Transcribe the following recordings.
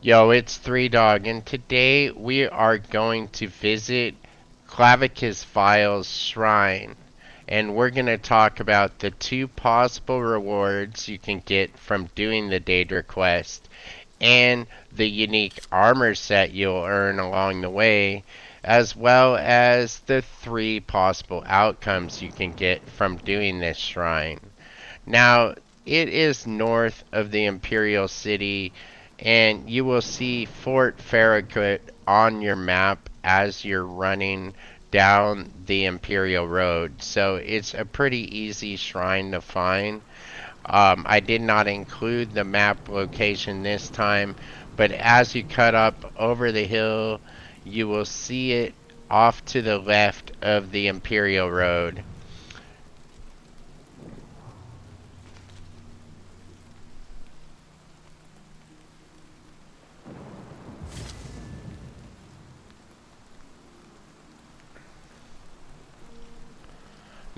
Yo, it's Three Dog, and today we are going to visit Clavicus Files Shrine, and we're going to talk about the two possible rewards you can get from doing the Daedra quest, and the unique armor set you'll earn along the way, as well as the three possible outcomes you can get from doing this shrine. Now, it is north of the Imperial City, and you will see Fort Farragut on your map as you're running down the Imperial Road. So it's a pretty easy shrine to find. I did not include the map location this time, but as you cut up over the hill, you will see it off to the left of the Imperial Road.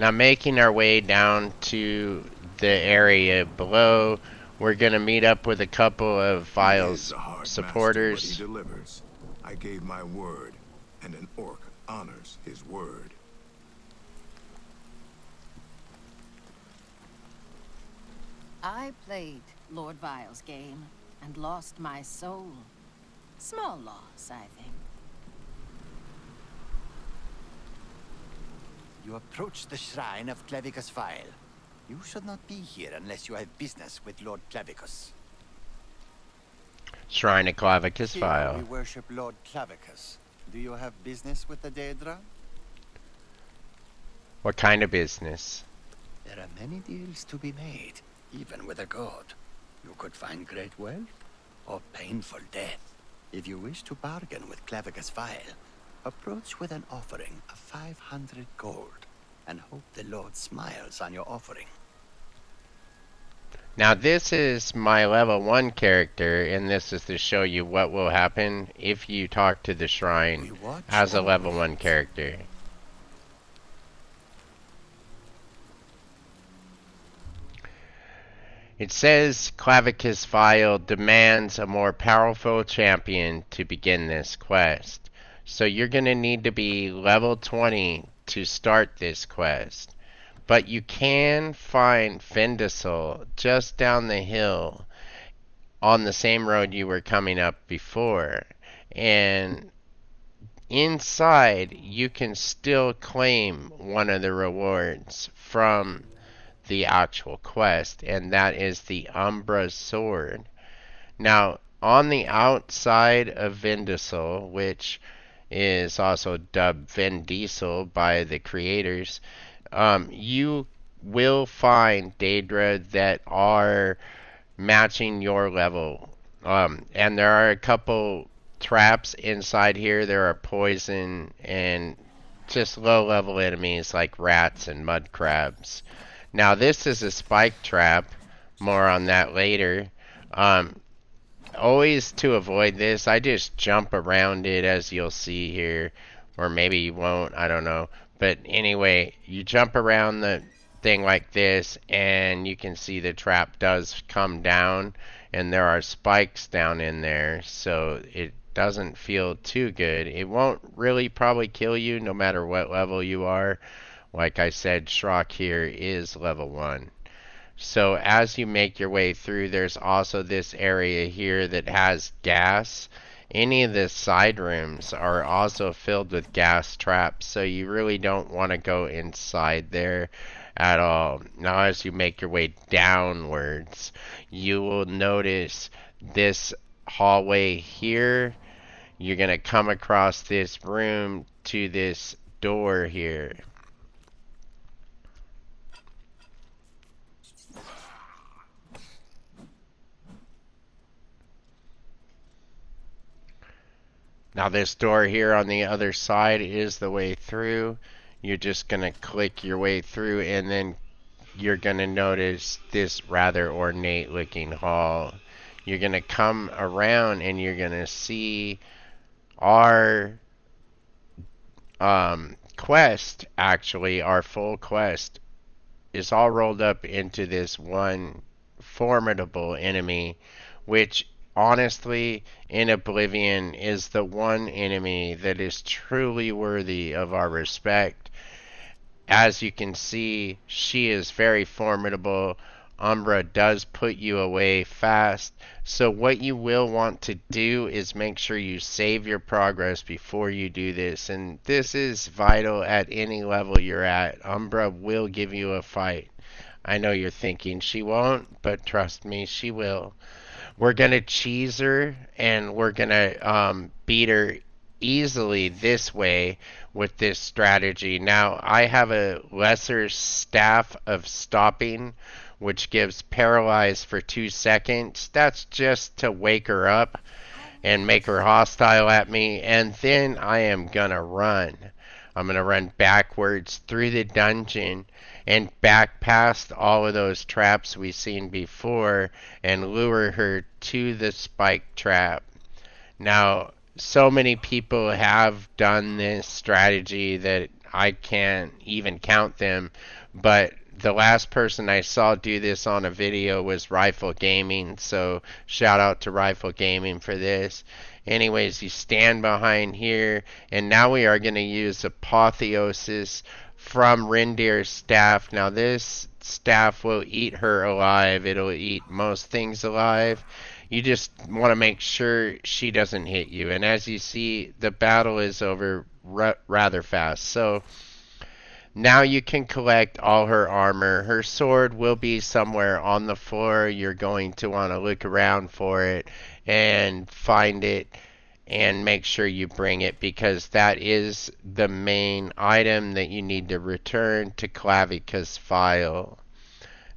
Now, making our way down to the area below, we're going to meet up with a couple of He is Files a hard master, but he supporters. delivers. I gave my word, and an orc honors his word. I played Lord Vile's game and lost my soul. Small loss, I think. You approach the shrine of Clavicus Vile. You should not be here unless you have business with Lord Clavicus. Shrine of Clavicus Here we File. worship Lord Clavicus. Do you have business with the Daedra? What kind of business? There are many deals to be made, even with a god. You could find great wealth or painful death. If you wish to bargain with Clavicus Vile, approach with an offering of 500 gold and hope the Lord smiles on your offering. Now, this is my level 1 character, and this is to show you what will happen if you talk to the We shrine watch as a and level 1 wait. character. It says Clavicus File demands a more powerful champion to begin this quest. So you're going to need to be level 20 to start this quest. But you can find Fendisol just down the hill on the same road you were coming up before. And inside, you can still claim one of the rewards from the actual quest, and that is the Umbra Sword. Now, on the outside of Vindisol, which is also dubbed Vin Diesel by the creators, you will find Daedra that are matching your level. And there are a couple traps inside here. There are poison and just low level enemies like rats and mud crabs. Now, this is a spike trap. More on that later. Um, Always to avoid this, I just jump around it as you'll see here. Or maybe you won't, I don't know. But anyway, you jump around the thing like this, and you can see the trap does come down, and there are spikes down in there, so it doesn't feel too good. It won't really probably kill you no matter what level you are. Like I said, Shrock here is level 1. So as you make your way through, there's also this area here that has gas. Any of the side rooms are also filled with gas traps, so you really don't want to go inside there at all. Now as you make your way downwards, you will notice this hallway here. You're going to come across this room to this door here. Now this door here on the other side is the way through. You're just going to click your way through, and then you're going to notice this rather ornate looking hall. You're going to come around and you're going to see our quest, actually, our full quest is all rolled up into this one formidable enemy, which honestly, in Oblivion, is the one enemy that is truly worthy of our respect. As you can see, she is very formidable. Umbra does put you away fast. So what you will want to do is make sure you save your progress before you do this. And this is vital at any level you're at. Umbra will give you a fight. I know you're thinking she won't, but trust me, she will. We're gonna cheese her, and we're gonna beat her easily this way with this strategy. Now, I have a lesser staff of stopping, which gives paralyze for 2 seconds. That's just to wake her up and make her hostile at me, and then I am gonna run. I'm gonna run backwards through the dungeon and back past all of those traps we've seen before and lure her to the spike trap. Now, so many people have done this strategy that I can't even count them, but the last person I saw do this on a video was Rifle Gaming, so shout out to Rifle Gaming for this. Anyways, you stand behind here, and now we are going to use Apotheosis from Rendir's staff. Now this staff will eat her alive. It'll eat most things alive. You just want to make sure she doesn't hit you. And as you see, the battle is over rather fast. So now you can collect all her armor. Her sword will be somewhere on the floor. You're going to want to look around for it and find it and make sure you bring it, because that is the main item that you need to return to Clavicus file.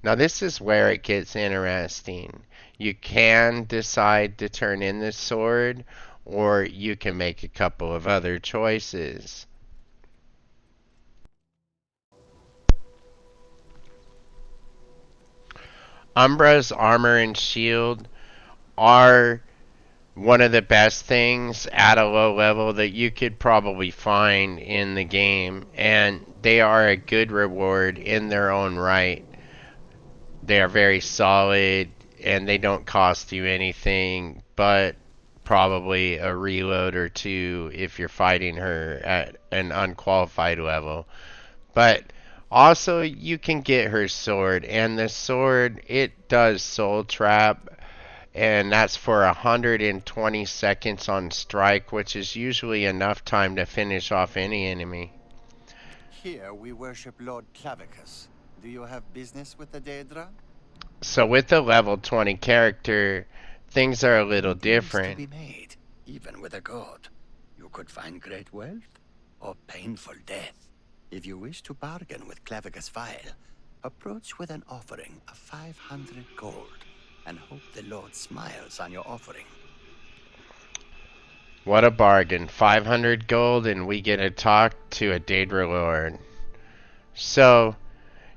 Now this is where it gets interesting. You can decide to turn in the sword, or you can make a couple of other choices. Umbra's armor and shield are one of the best things at a low level that you could probably find in the game, and they are a good reward in their own right. They are very solid, and they don't cost you anything but probably a reload or two if you're fighting her at an unqualified level. But also, you can get her sword, and the sword, it does soul trap, and that's for 120 seconds on strike, which is usually enough time to finish off any enemy. Here we worship Lord Clavicus. Do you have business with the Daedra? So with the level 20 character, things are a little different. To be made, even with a god. You could find great wealth or painful death. If you wish to bargain with Clavicus File, approach with an offering of 500 gold and hope the Lord smiles on your offering. What a bargain. 500 gold and we get to talk to a Daedra Lord. So,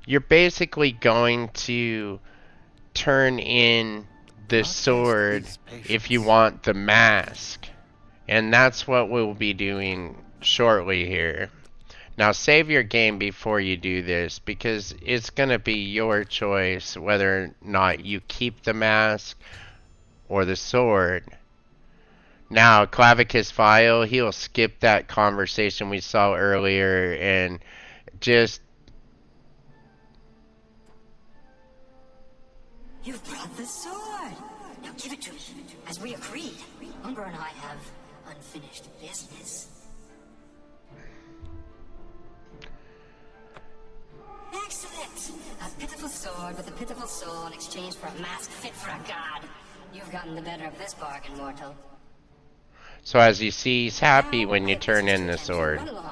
you're basically going to turn in the sword if you want the mask. And that's what we'll be doing shortly here. Now save your game before you do this, because it's going to be your choice whether or not you keep the mask or the sword. Now Clavicus File, he'll skip that conversation we saw earlier and just... You've brought the sword! Now give it to me. As we agreed, Umbra and I have unfinished business. Excellent! A pitiful sword with a pitiful soul in exchange for a mask fit for a god. You've gotten the better of this bargain, mortal. So as you see, he's happy when you turn in the sword. Run along.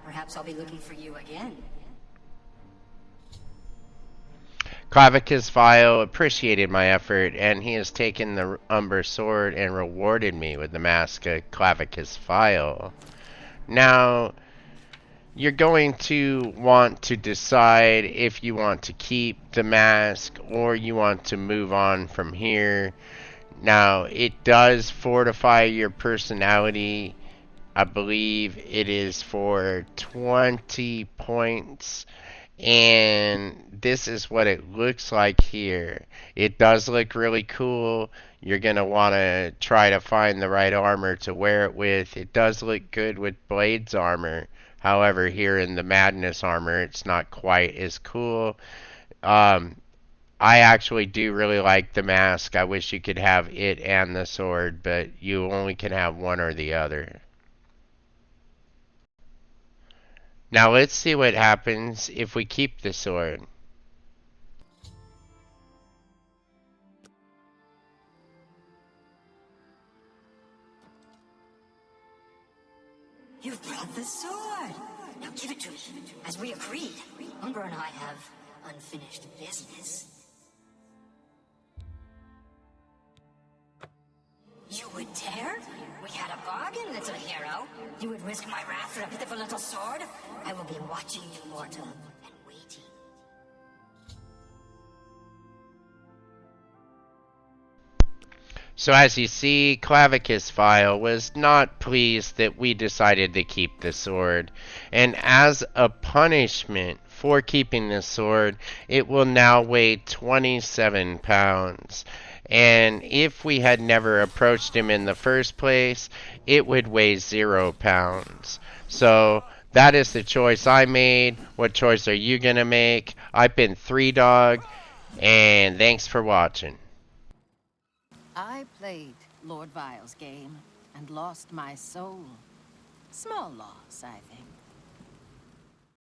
Perhaps I'll be looking for you again. Clavicus File appreciated my effort, and he has taken the Umber Sword and rewarded me with the mask of Clavicus File. Now, you're going to want to decide if you want to keep the mask or you want to move on from here. Now, it does fortify your personality. I believe it is for 20 points. And this is what it looks like here. It does look really cool. You're going to want to try to find the right armor to wear it with. It does look good with Blade's armor. However, here in the Madness armor, it's not quite as cool. Um, I actually do really like the mask. I wish you could have it and the sword, but you only can have one or the other. Now let's see what happens if we keep the sword. You've brought the sword. Now give it to me. As we agreed, Umbra and I have unfinished business. You would dare? We had a bargain, little hero. You would risk my wrath for a pitiful little sword? I will be watching you, mortal, and waiting. So as you see, Clavicus File was not pleased that we decided to keep the sword, and as a punishment for keeping the sword, it will now weigh 27 pounds. And if we had never approached him in the first place, it would weigh 0 pounds. So that is the choice I made. What choice are you gonna make? I've been 3Dog, and thanks for watching. I played Lord Vile's game and lost my soul. Small loss, I think.